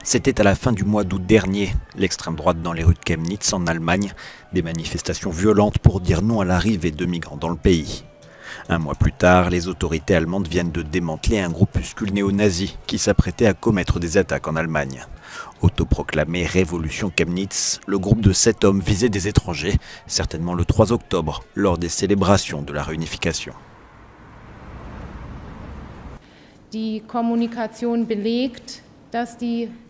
C'était à la fin du mois d'août dernier, l'extrême droite dans les rues de Chemnitz en Allemagne, des manifestations violentes pour dire non à l'arrivée de migrants dans le pays. Un mois plus tard, les autorités allemandes viennent de démanteler un groupuscule néo-nazi qui s'apprêtait à commettre des attaques en Allemagne. Autoproclamé Révolution Chemnitz, le groupe de 7 hommes visait des étrangers, certainement le 3 octobre, lors des célébrations de la réunification.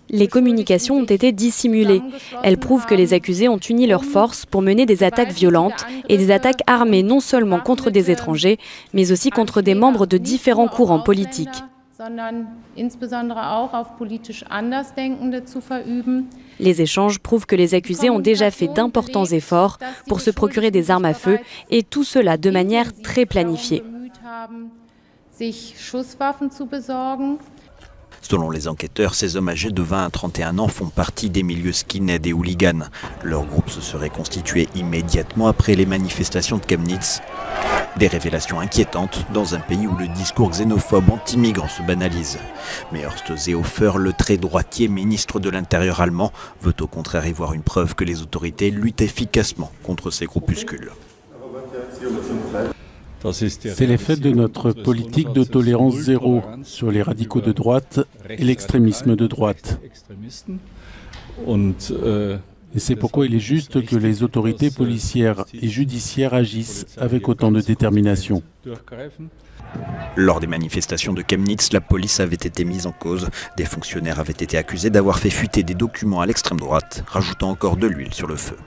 Les communications ont été dissimulées. Elles prouvent que les accusés ont uni leurs forces pour mener des attaques violentes et des attaques armées non seulement contre des étrangers, mais aussi contre des membres de différents courants politiques. Les échanges prouvent que les accusés ont déjà fait d'importants efforts pour se procurer des armes à feu, et tout cela de manière très planifiée. Selon les enquêteurs, ces hommes âgés de 20 à 31 ans font partie des milieux skinhead et hooligans. Leur groupe se serait constitué immédiatement après les manifestations de Chemnitz. Des révélations inquiétantes dans un pays où le discours xénophobe anti-migrants se banalise. Mais Horst Seehofer, le très droitier ministre de l'Intérieur allemand, veut au contraire y voir une preuve que les autorités luttent efficacement contre ces groupuscules. C'est l'effet de notre politique de tolérance zéro sur les radicaux de droite et l'extrémisme de droite. Et c'est pourquoi il est juste que les autorités policières et judiciaires agissent avec autant de détermination. Lors des manifestations de Chemnitz, la police avait été mise en cause. Des fonctionnaires avaient été accusés d'avoir fait fuiter des documents à l'extrême droite, rajoutant encore de l'huile sur le feu.